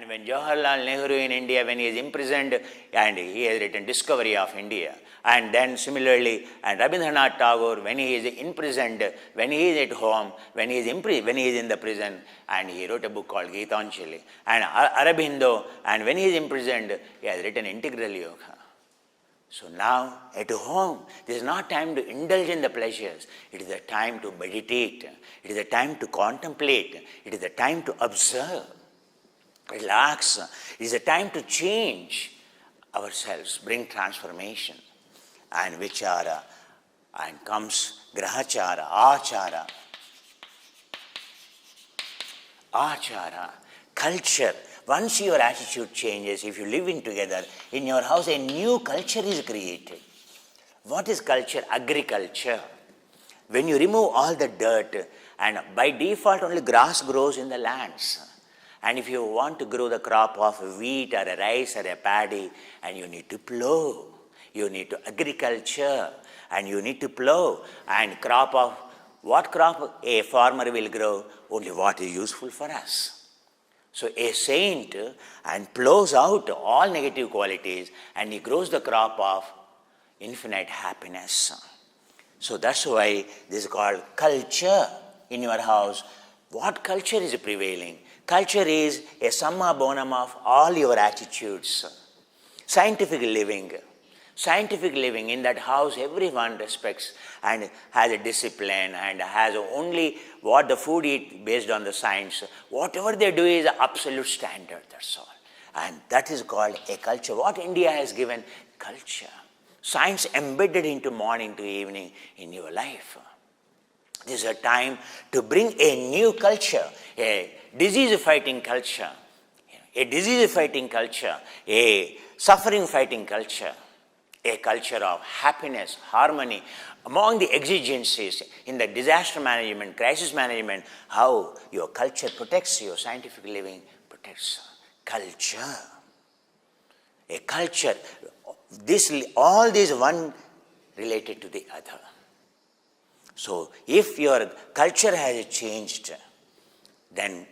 when Jawaharlal Nehru in India, when he is imprisoned, and he has written Discovery of India. And then similarly, and Rabindranath Tagore, when he is imprisoned, when he is at home, when he is in the prison, and he wrote a book called Gitanjali. And Aurobindo, and when he is imprisoned, he has written Integral Yoga. So now, at home, this is not time to indulge in the pleasures. It is a time to meditate. It is a time to contemplate. It is a time to observe, relax. It is a time to change ourselves, bring transformation. And vichara, and comes grahachara, achara. Achara, culture. Once your attitude changes, if you live in together, in your house a new culture is created. What is culture? Agriculture. When you remove all the dirt, and by default only grass grows in the lands. And if you want to grow the crop of wheat or a rice or a paddy, and you need to plow. You need to agriculture, and you need to plow. And what crop a farmer will grow? Only what is useful for us. So a saint and plows out all negative qualities, and he grows the crop of infinite happiness. So that's why this is called culture in your house. What culture is prevailing? Culture is a summa bonum of all your attitudes. Scientific living. Scientific living, in that house everyone respects and has a discipline and has only what the food eat based on the science. Whatever they do is absolute standard, that's all. And that is called a culture. What India has given? Culture. Science embedded into morning to evening in your life. This is a time to bring a new culture, a disease-fighting culture, a suffering-fighting culture. A culture of happiness, harmony, among the exigencies in the disaster management, crisis management, how your culture protects, your scientific living protects. Culture. A culture. All these one related to the other. So if your culture has changed, then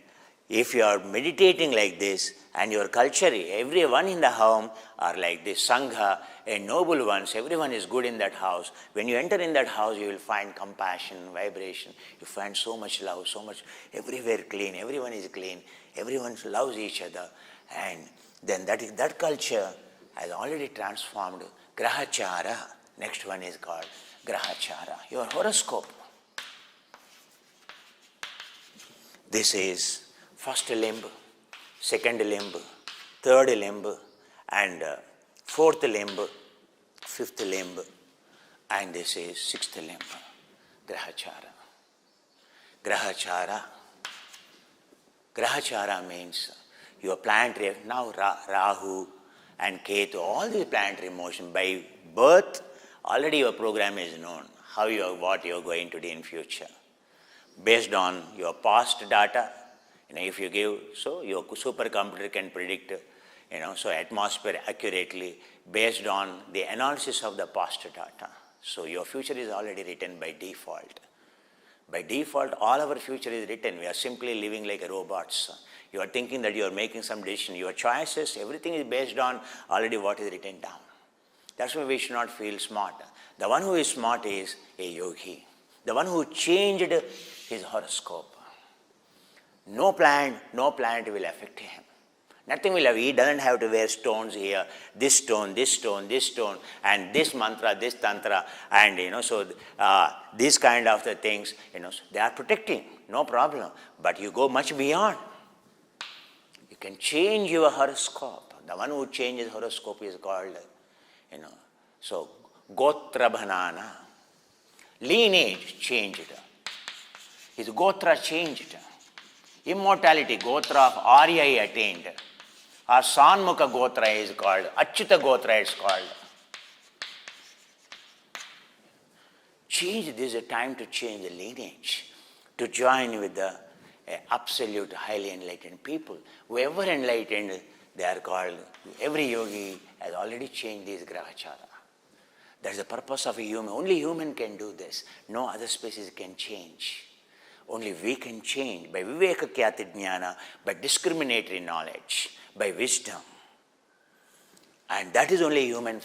if you are meditating like this, and your culture, everyone in the home are like this, Sangha, a noble ones, everyone is good in that house. When you enter in that house, you will find compassion, vibration. You find so much love, so much, everywhere clean, everyone is clean, everyone loves each other. And then that culture has already transformed Grahachara. Next one is called Grahachara, your horoscope. This is first limb, second limb, third limb, and fourth limb, fifth limb, and this is sixth limb, Grahachara. Grahachara means your planetary, now Rahu and Ketu, all these planetary motion, by birth, already your program is known, what you are going to do in future. Based on your past data, if you give, so your supercomputer can predict, so atmosphere accurately based on the analysis of the past data. So your future is already written by default. By default, all our future is written. We are simply living like robots. You are thinking that you are making some decision. Your choices, everything is based on already what is written down. That's why we should not feel smart. The one who is smart is a yogi. The one who changed his horoscope. No planet will affect him. Nothing will have. He doesn't have to wear stones here, this stone, this stone, this stone, and this mantra, this tantra, and these kind of the things, they are protecting, no problem. But you go much beyond. You can change your horoscope. The one who changes horoscope is called, so Gotra Bhanana. Lineage changed. His Gotra changed. Immortality, Gotra of Arya he attained. Or Sanmukha Gotra is called, Achyuta Gotra is called. Change, this is a time to change the lineage, to join with the absolute highly enlightened people. Whoever enlightened, they are called, every yogi has already changed this Grahachara. That's the purpose of a human. Only human can do this. No other species can change. Only we can change by viveka kyati jnana, by discriminatory knowledge, by wisdom. And that is only human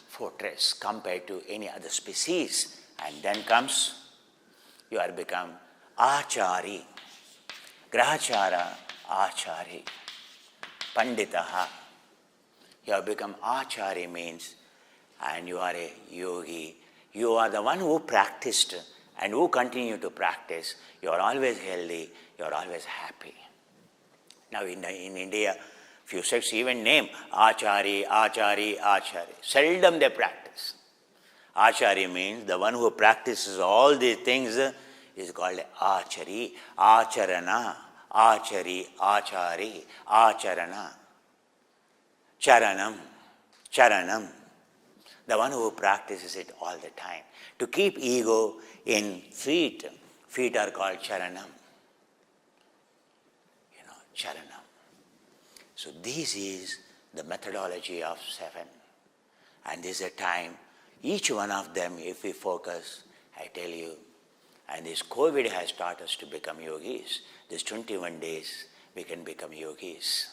fortress compared to any other species. And then comes, you are become achari, grahachara achari, panditaha. You have become achari means, and you are a yogi. You are the one who practiced and who continue to practice. You are always healthy, you are always happy. Now in India, few sects even name achari, achari, achari. Seldom they practice. Achari means the one who practices all these things is called achari, acharana, achari, achari, acharana, charanam, charanam. The one who practices it all the time. To keep ego in feet are called charanam. Charanam. So this is the methodology of 7. And this is a time, each one of them, if we focus, I tell you, and this COVID has taught us to become yogis. This 21 days, we can become yogis.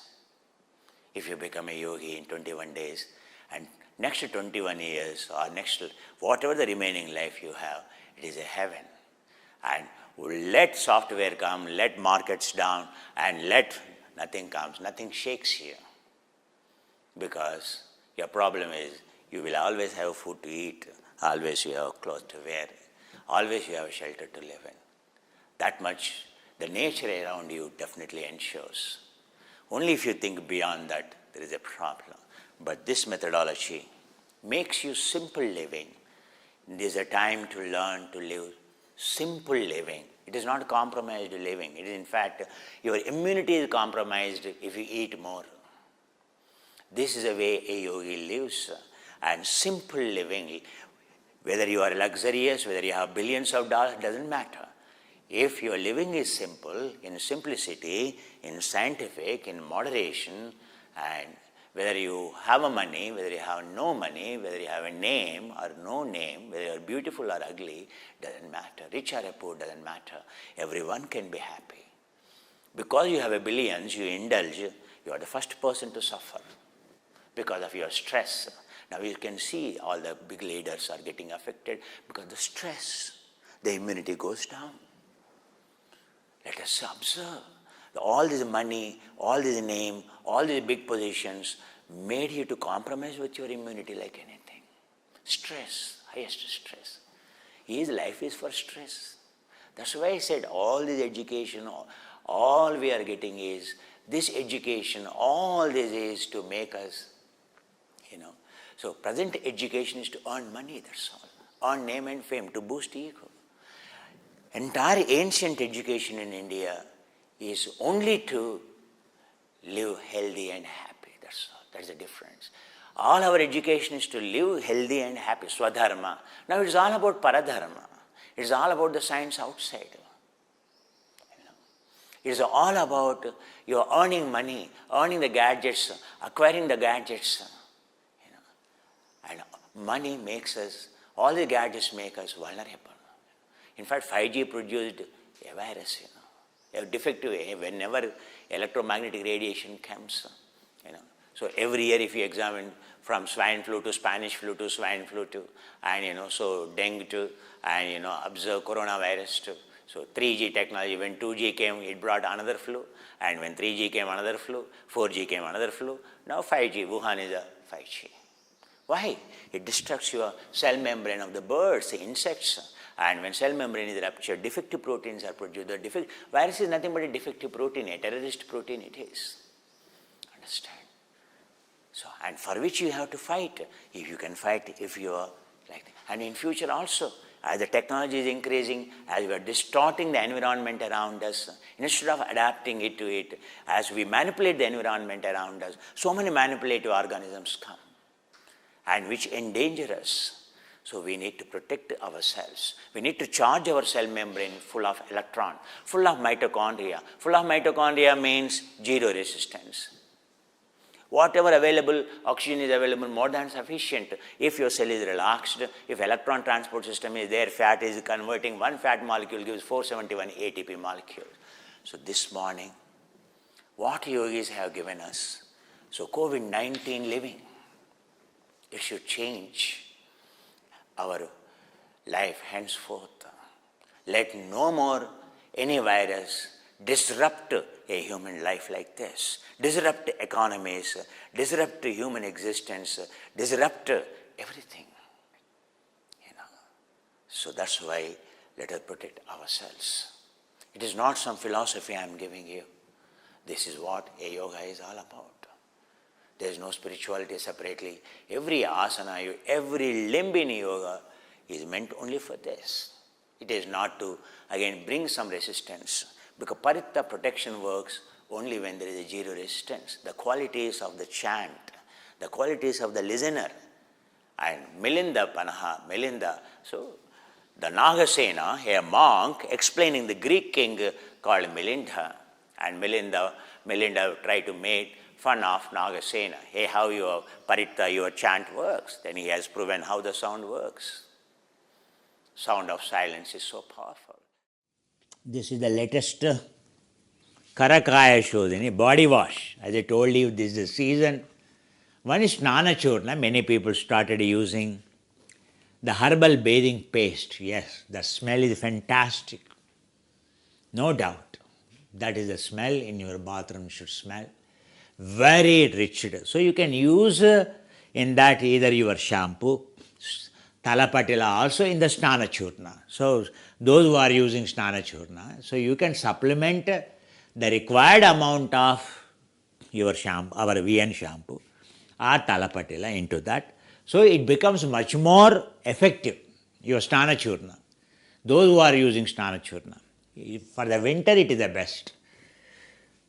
If you become a yogi in 21 days, and next 21 years, or next, whatever the remaining life you have, it is a heaven. And let software come, let markets down, and let nothing comes, nothing shakes you. Because your problem is, you will always have food to eat, always you have clothes to wear, always you have shelter to live in. That much, the nature around you definitely ensures. Only if you think beyond that, there is a problem. But this methodology makes you simple living. It is a time to learn to live simple living. It is not compromised living. It is in fact, your immunity is compromised if you eat more. This is the way a yogi lives. And simple living, whether you are luxurious, whether you have billions of dollars, doesn't matter. If your living is simple, in simplicity, in scientific, in moderation, and whether you have a money, whether you have no money, whether you have a name or no name, whether you are beautiful or ugly, doesn't matter. Rich or poor, doesn't matter. Everyone can be happy. Because you have a billions, you indulge, you are the first person to suffer because of your stress. Now you can see all the big leaders are getting affected because the stress, the immunity goes down. Let us observe. All this money, all this name, all these big positions made you to compromise with your immunity like anything. Stress, highest stress. His life is for stress. That's why I said all this education, all we are getting is this education, all this is to make us, So present education is to earn money, that's all. Earn name and fame, to boost ego. Entire ancient education in India is only to live healthy and happy. That's all. That's the difference. All our education is to live healthy and happy, swadharma. Now it's all about paradharma. It's all about the science outside. It's all about you're earning money, earning the gadgets, acquiring the gadgets. And money makes us, all the gadgets make us vulnerable. In fact, 5G produced a virus, a defective, whenever electromagnetic radiation comes, So every year if you examine from swine flu to Spanish flu to swine flu to, and so dengue to, and observe coronavirus to. So 3G technology, when 2G came, it brought another flu, and when 3G came, another flu, 4G came, another flu. Now 5G, Wuhan is a 5G. Why? It destructs your cell membrane of the birds, the insects. And when cell membrane is ruptured, defective proteins are produced. The virus is nothing but a defective protein, a terrorist protein it is. Understand? So, and for which you have to fight. If you can fight, if you are like that. And in future also, as the technology is increasing, as we are distorting the environment around us, instead of adapting it to it, as we manipulate the environment around us, so many manipulative organisms come, and which endanger us. So we need to protect ourselves. We need to charge our cell membrane full of electron, full of mitochondria. Full of mitochondria means zero resistance. Whatever available, oxygen is available, more than sufficient. If your cell is relaxed, if electron transport system is there, fat is converting, one fat molecule gives 471 ATP molecules. So this morning, what yogis have given us, so COVID-19 living, it should change our life henceforth. Let no more any virus disrupt a human life like this, disrupt economies, disrupt human existence, disrupt everything. So that's why let us protect ourselves. It is not some philosophy I am giving you. This is what a yoga is all about. There is no spirituality separately. Every asana, every limb in yoga is meant only for this. It is not to, again, bring some resistance. Because paritta protection works only when there is a zero resistance. The qualities of the chant, the qualities of the listener. And Milinda. So, the Nagasena, a monk, explaining the Greek king called Milinda. And Milinda tried to make fun of Nagasena. Hey, how your paritta, your chant works. Then he has proven how the sound works. Sound of silence is so powerful. This is the latest Karakaya Shodhini, body wash. As I told you, this is the season. One is Snana Churna. Many people started using the herbal bathing paste. Yes, the smell is fantastic. No doubt. That is the smell in your bathroom should smell. Very rich. So you can use in that either your shampoo, Talapatila, also in the Snana Churna. So those who are using Snana Churna, so you can supplement the required amount of your shampoo, our VN shampoo, or Talapatila into that. So it becomes much more effective, your Snana Churna. Those who are using Snana Churna. For the winter, it is the best.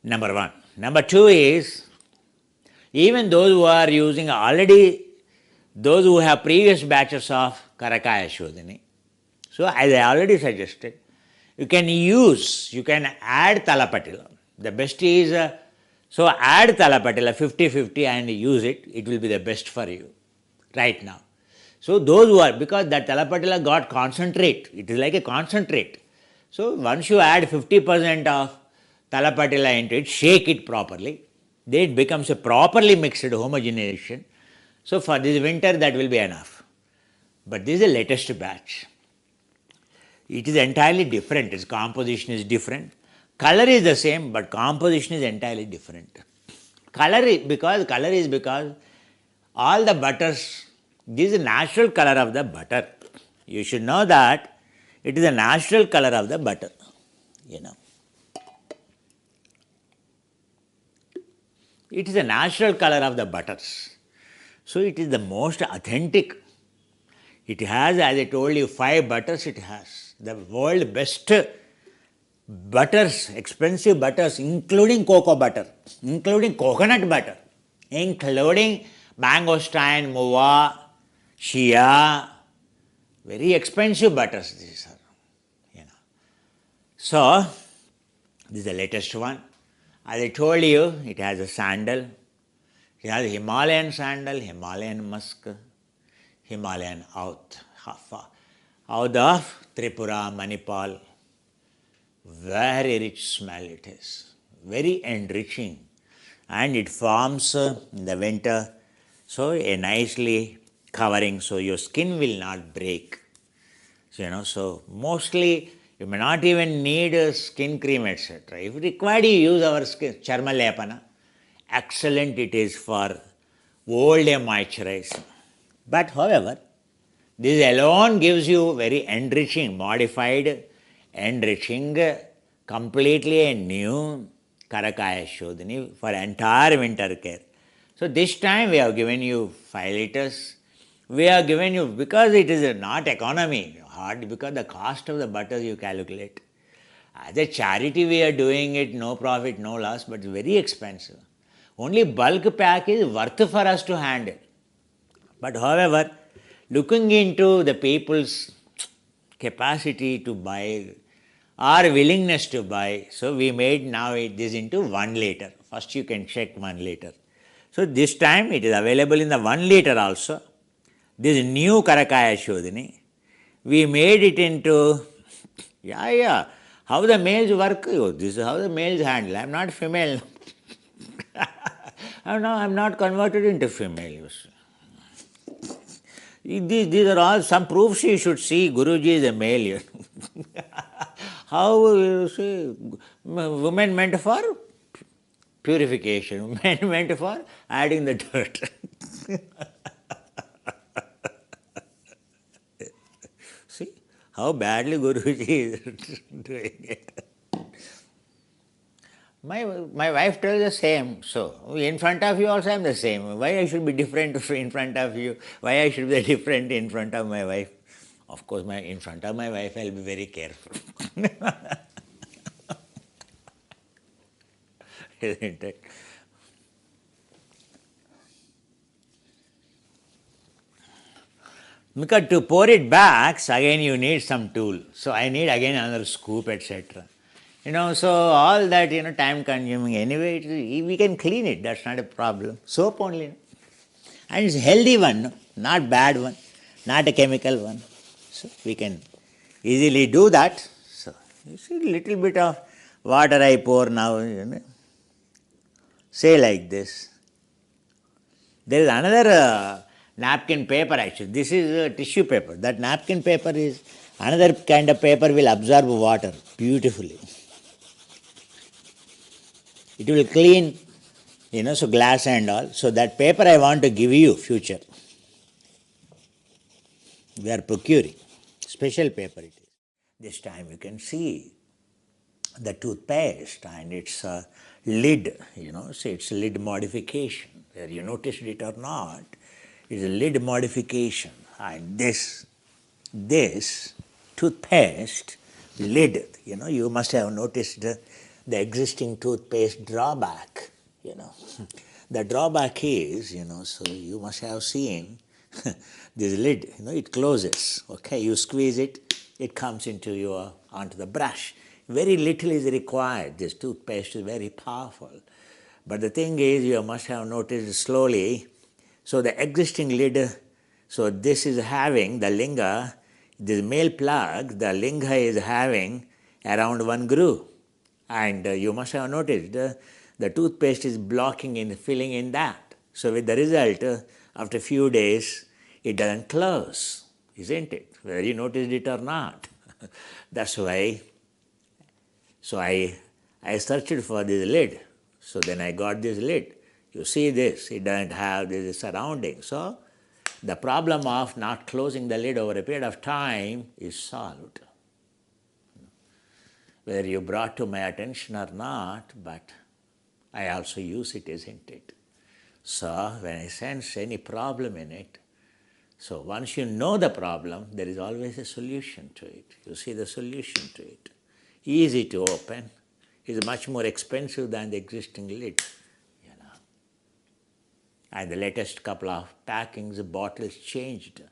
Number one. Number two is, even those who are using already, those who have previous batches of Karakaya Shodhini. So as I already suggested, you can add Talapatila. The best is, so add Talapatila 50-50 and use it. It will be the best for you right now. So those who are, because that Talapatila got concentrate. It is like a concentrate. So once you add 50% of Talapatila into it, shake it properly. Then it becomes a properly mixed homogenization. So for this winter, that will be enough. But this is the latest batch. It is entirely different. Its composition is different. Color is the same, but composition is entirely different. Color is because all the butters, this is the natural color of the butter. You should know that it is the natural color of the butter. It is the natural color of the butters. So it is the most authentic. It has, as I told you, 5 butters it has. The world best butters, expensive butters, including cocoa butter, including coconut butter, including mangosteen, moa, shea, very expensive butters these are. So, this is the latest one. As I told you, it has a sandal. It has Himalayan sandal, Himalayan musk, Himalayan oud of Tripura, Manipal. Very rich smell it is, very enriching, and it forms in the winter, so a nicely covering, so your skin will not break. So mostly you may not even need a skin cream, etc. If required, you use our skin, Charma Lepana. Excellent it is for old day moisturizing. But however, this alone gives you very enriching, modified, enriching, completely a new Karakaya Shodhini for entire winter care. So this time we have given you 5 liters. We have given you, because it is not economy, hard, because the cost of the butter you calculate. As a charity we are doing it, no profit, no loss, but it's very expensive. Only bulk pack is worth for us to handle. But however, looking into the people's capacity to buy or willingness to buy, so we made now this into 1 liter. First you can check 1 liter. So this time it is available in the 1 liter also. This new Karakaya Shodhini, we made it into, how the males work, this is how the males handle. I am not female. I'm not converted into female. These are all some proofs you should see. Guruji is a male. How you see, women meant for purification, men meant for adding the dirt. See how badly Guruji is doing it. My wife tells the same. So in front of you also I am the same. Why I should be different in front of you? Why I should be different in front of my wife? Of course, in front of my wife I will be very careful. Isn't it? Because to pour it back, again you need some tool. So I need again another scoop, etc. So all that, time consuming. Anyway, we can clean it. That's not a problem. Soap only. And it's a healthy one, not bad one, not a chemical one. So we can easily do that. So you see, little bit of water I pour now, say like this. There is another napkin paper actually. This is tissue paper. That napkin paper is another kind of paper, will absorb water beautifully. It will clean, so glass and all. So that paper I want to give you future. We are procuring. Special paper it is. This time you can see the toothpaste and its lid, so it's a lid modification. Whether you noticed it or not, it's a lid modification. And this toothpaste lid, you must have noticed the existing toothpaste drawback, The drawback is, so you must have seen this lid, it closes, okay, you squeeze it, it comes onto the brush. Very little is required. This toothpaste is very powerful. But the thing is, you must have noticed slowly, so the existing lid, so this is having the linga, this male plug, the linga is having around 1 groove. And you must have noticed the toothpaste is blocking in, filling in that. So with the result, after a few days, it doesn't close, isn't it? Whether you noticed it or not. That's why. So I searched for this lid. So then I got this lid. You see this, it doesn't have this surrounding. So the problem of not closing the lid over a period of time is solved. Whether you brought to my attention or not, but I also use it, isn't it? So when I sense any problem in it, so once you know the problem, there is always a solution to it. You see the solution to it. Easy to open, is much more expensive than the existing lid. And the latest couple of packings, bottles changed.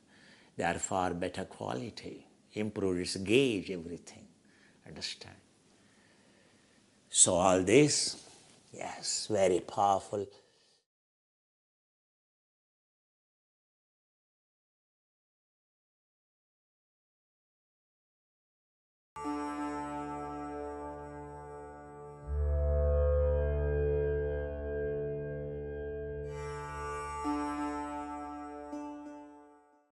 They are far better quality, improved its gauge, everything. Understand? So all this, yes, very powerful.